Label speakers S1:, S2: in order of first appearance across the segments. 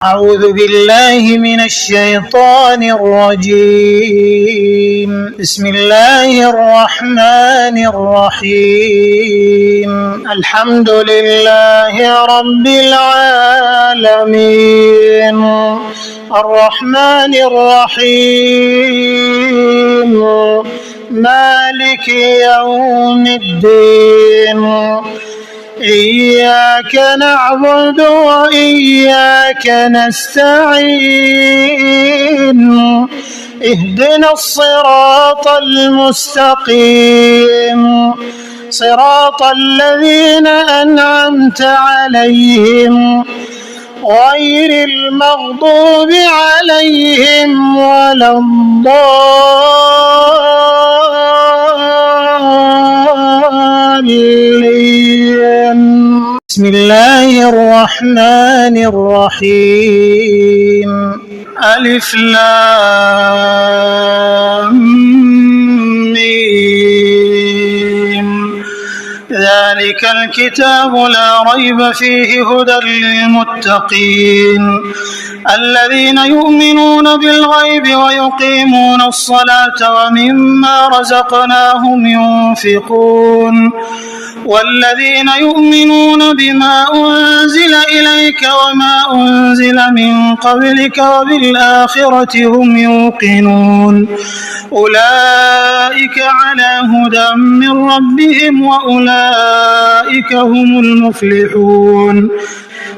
S1: أعوذ بالله من الشيطان الرجيم. بسم الله الرحمن الرحيم. الحمد لله رب العالمين الرحمن الرحيم مالك يوم الدين إياك نعبد وإياك نستعين اهدنا الصراط المستقيم صراط الذين أنعمت عليهم غير المغضوب عليهم ولا الضالين. بسم الله الرحمن الرحيم. ألف لام ميم. ذلك الكتاب لا ريب فيه هدى للمتقين الذين يؤمنون بالغيب ويقيمون الصلاة ومما رزقناهم ينفقون والذين يؤمنون بما أنزل إليك وما أنزل من قبلك وبالآخرة هم يوقنون أولئك على هدى من ربهم وأولئك هم المفلحون.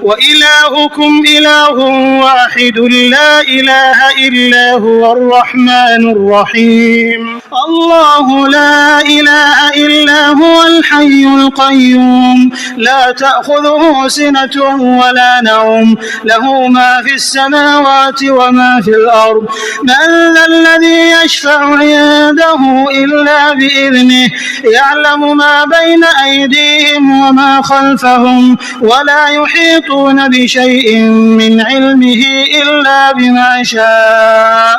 S1: وإلهكم إله واحد لا إله إلا هو الرحمن الرحيم. الله لا إله إلا هو الحي القيوم لا تأخذه سنة ولا نوم له ما في السماوات وما في الأرض. من ذا الذي يشفع عنده إلا بإذنه يعلم ما بين أيديهم وما خلفهم ولا يحيطون بشيء من علمه إلا بما شاء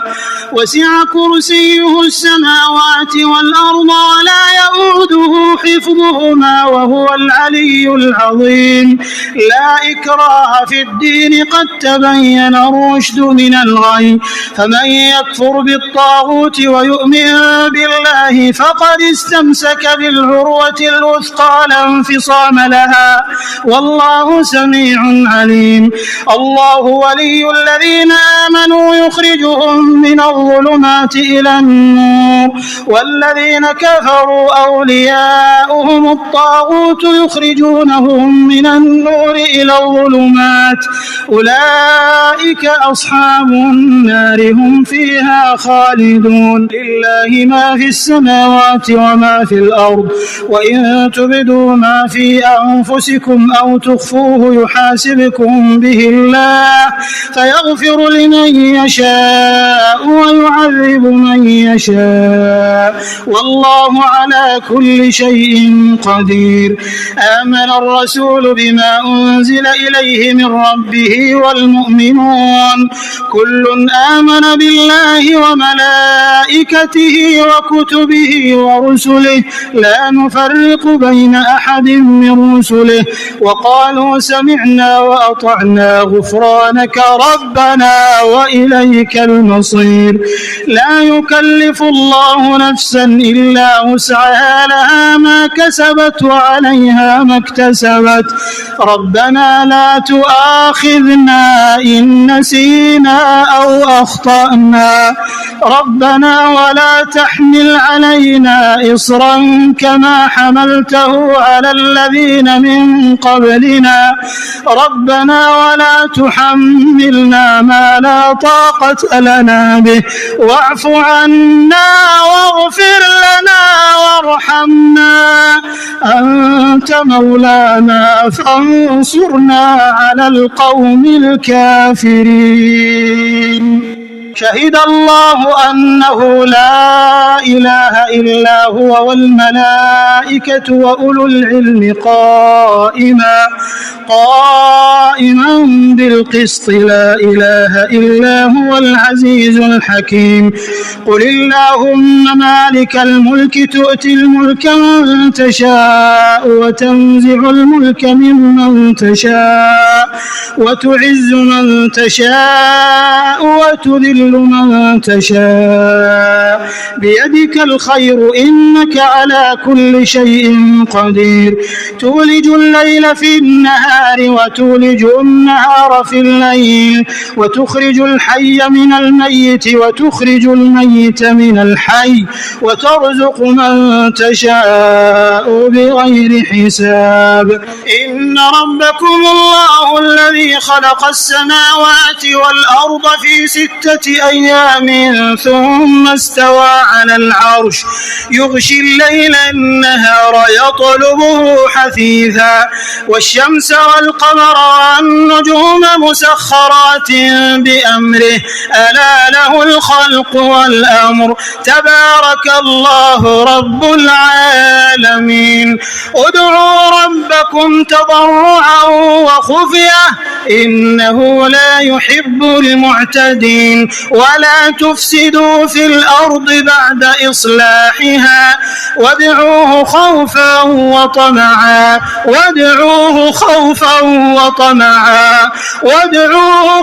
S1: وسع كرسيه السماوات والأرض ولا يؤوده حفظهما وهو العلي العظيم. لا إكراه في الدين قد تبين الرشد من الغي فمن يكفر بالطاغوت ويؤمن بالله فقد استمسك بالعروة الوثقى لا انفصام لها والله سميع عليم. الله ولي الذين آمنوا يخرجهم من الظلمات إلى النور والذين كفروا أولياؤهم الطاغوت يخرجونهم من النور إلى الظلمات أولئك أصحاب النار هم فيها خالدون. لله ما في السماوات وما في الأرض وإن تبدوا ما في أنفسكم أو تخفوه يحاسبكم به الله فيغفر لمن يشاء ويعذب من يشاء والله على كل شيء قدير. آمن الرسول بما أنزل إليه من ربه والمؤمنون كل آمن بالله وملائكته وكتبه ورسله لا نفرق بين أحد من رسله وقالوا سمعنا وأطعنا غفرانك ربنا وإليك المصير. لا يكلف الله نفسا إلا وسعها لها ما كسبت وعليها ما اكتسبت ربنا لا تؤاخذنا إن نسينا أو أخطأنا ربنا ولا تحمل علينا إصرا كما حملته على الذين من قبلنا ربنا ولا تحملنا ما لا طاقة لنا به واعف عنا واغفر لنا وارحمنا أنت مولانا فانصرنا على القوم الكافرين. شهد الله أنه لا إله إلا هو والملائكة وأولو العلم قائما بالقسط لا إله إلا هو العزيز الحكيم قل اللهم مالك الملك تؤتي الملك من تشاء وتنزع الملك ممن تشاء وتعز من تشاء وتذل من تشاء بيدك الخير إنك على كل شيء قدير تولج الليل في النهار وتولج النهار في الليل وتخرج الحي من الميت وتخرج الميت من الحي وترزق من تشاء بغير حساب إن ربكم الله الذي خلق السماوات والأرض في 6 أيام ثم استوى على العرش يغشي الليل النهار يطلبه حثيثا والشمس والقمر والنجوم مسخرات بأمره ألا له الخلق والأمر تبارك الله رب العالمين ادعوا ربكم تضرعا وخفية إنه لا يحب المعتدين ولا تفسدوا في الأرض بعد إصلاحها وادعوه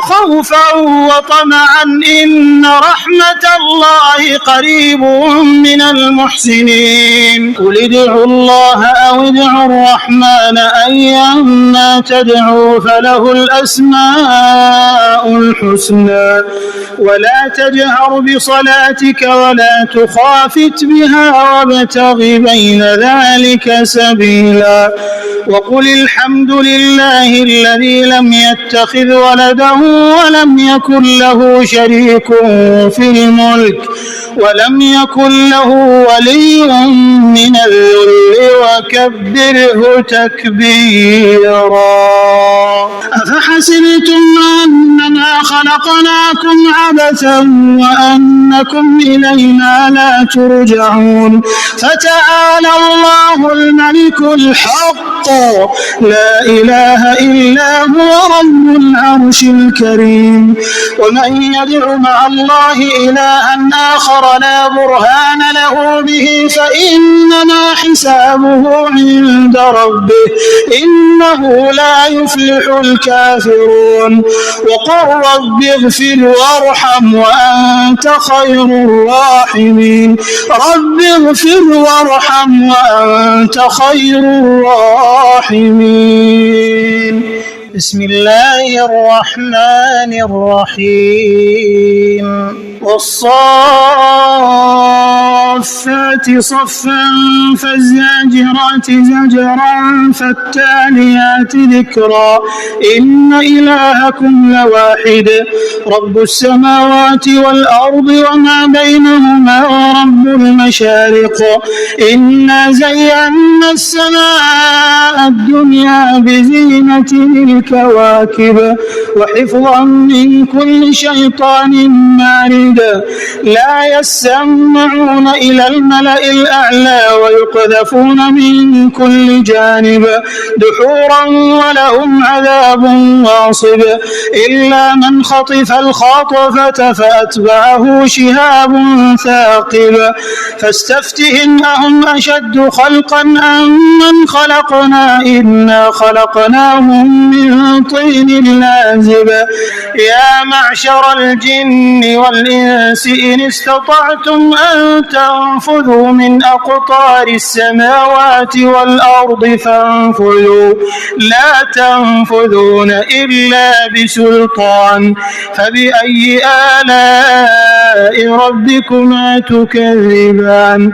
S1: خوفا وطمعا إن رحمة الله قريب من المحسنين قل ادعوا الله أو ادعوا الرحمن أيما تدعوا فله الأسماء الحسنى ولا تجهر بصلاتك ولا تخافت بها وابتغ بين ذلك سبيلا وقل الحمد لله الذي لم يتخذ ولدا ولم يكن له شريك في الملك ولم يكن له ولي من الذل وكبره تكبيرا أفحسبتم أنما خلقناكم عبثا وأنكم إلينا لا ترجعون فتعالى الله الملك الحق لا إله إلا هو رب العرش الكريم ومن يدع مع الله إلها آخر لا برهان له به فإنما حسابه عند ربه إنه لا يفلح الكافرون وقل رب اغفر وارحم وأنت خير الراحمين رب اغفر وارحم وأنت خير الراحمين بسم الله الرحمن الرحيم والصافات صفا فالزاجرات زجرا فالتاليات ذكرا إن إلهكم لواحد رب السماوات والأرض وما بينهما ورب المشارق إنا زينا السماء الدنيا بزينة الكواكب وحفظا من كل شيطان مارد لا يسمعون إلى الملأ الأعلى ويقذفون من كل جانب دحورا ولهم عذاب واصب إلا من خطف الخطفة فأتبعه شهاب ثاقب فاستفتهم أهم أشد خلقا أم من خلقنا إنا خلقناهم من طين لازب يا معشر الجن والإنس إن استطعتم أن تنفذوا من أقطار السماوات والأرض فانفذوا لا تنفذون إلا بسلطان فبأي آلاء ربكما تكذبان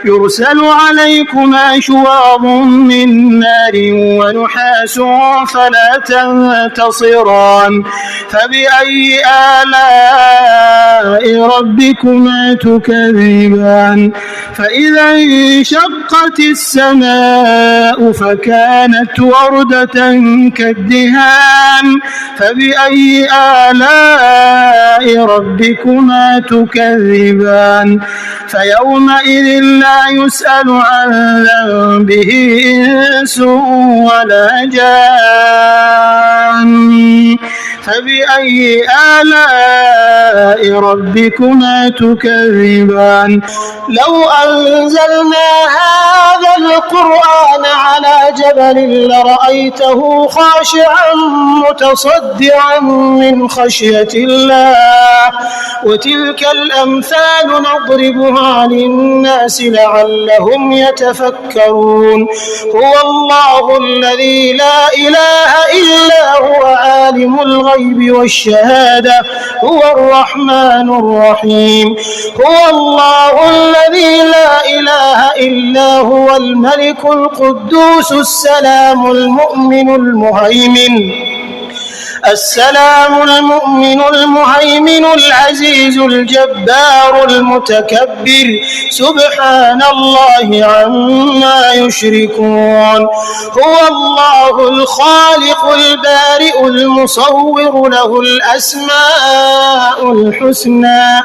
S1: يرسل عليكما شواظ من نار ونحاس فلا تنتصران فبأي آلاء ربكما تكذبان فإذا انشقت السماء فكانت وردة كالدهان فبأي آلاء ربكما تكذبان فيومئذ لا يسأل عن ذنبه إنس ولا جان فبأي آلاء ربكما تكذبان لو أنزلنا هذا القرآن على جبل لرأيته خاشعا متصدعا من خشية الله وتلك الأمثال نضربها للناس لعلهم يتفكرون هو الله الذي لا إله إلا هو عالم الغيب والشهادة هو الرحمن الرحيم هو الله الذي لا إله إلا هو الملك القدوس السلام المؤمن المهيمن العزيز الجبار المتكبر سبحان الله عما يشركون هو الله الخالق البارئ المصور له الأسماء الحسنى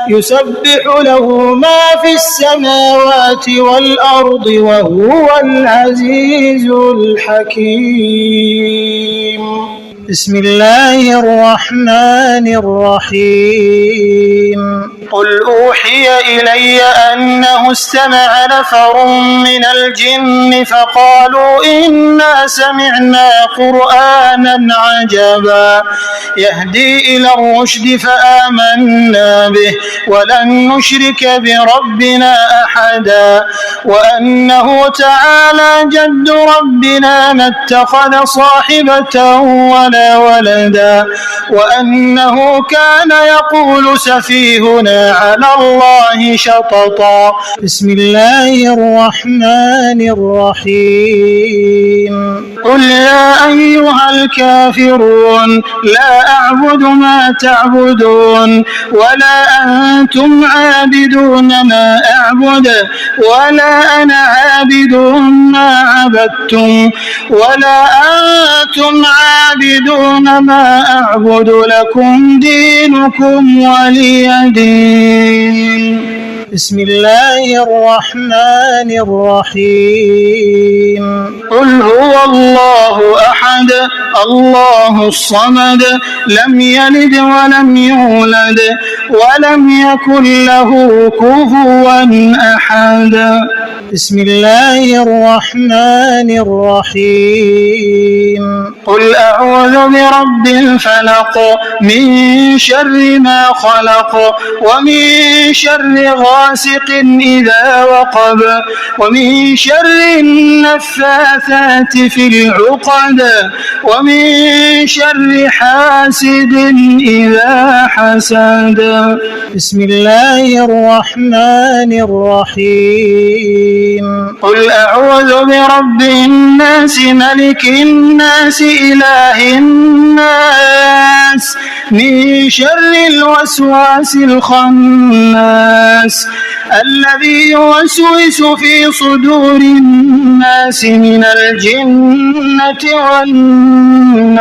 S1: يسبح له ما في السماوات والأرض وهو العزيز الحكيم بسم الله الرحمن الرحيم قل أوحي إلي أنه استمع نفر من الجن فقالوا إنا سمعنا قرآنا عجبا يهدي إلى الرشد فآمنا به ولن نشرك بربنا أحدا وأنه تعالى جد ربنا ما اتخذ صاحبة ولا ولدا وأنه كان يقول سفيهنا على الله شططا بسم الله الرحمن الرحيم قل يا أيها الكافرون لا أعبد ما تعبدون ولا أنتم عابدون ما أعبد ولا أنا عابد ما عبدتم ولا أنتم عابدون ما أعبد لكم دينكم ولي دين بسم الله الرحمن الرحيم قل هو الله أحد الله الصمد لم يلد ولم يولد ولم يكن له كفوا أحد بسم الله الرحمن الرحيم قل أعوذ برب الفلق من شر ما خلق ومن شر غاسق إذا وقب ومن شر النفاثات في العقد ومن شر حاسد إذا حسد بسم الله الرحمن الرحيم قل أعوذ برب الناس ملك الناس إله الناس من شر الوسواس الخناس الذي يوسوس في صدور الناس من الجنة والناس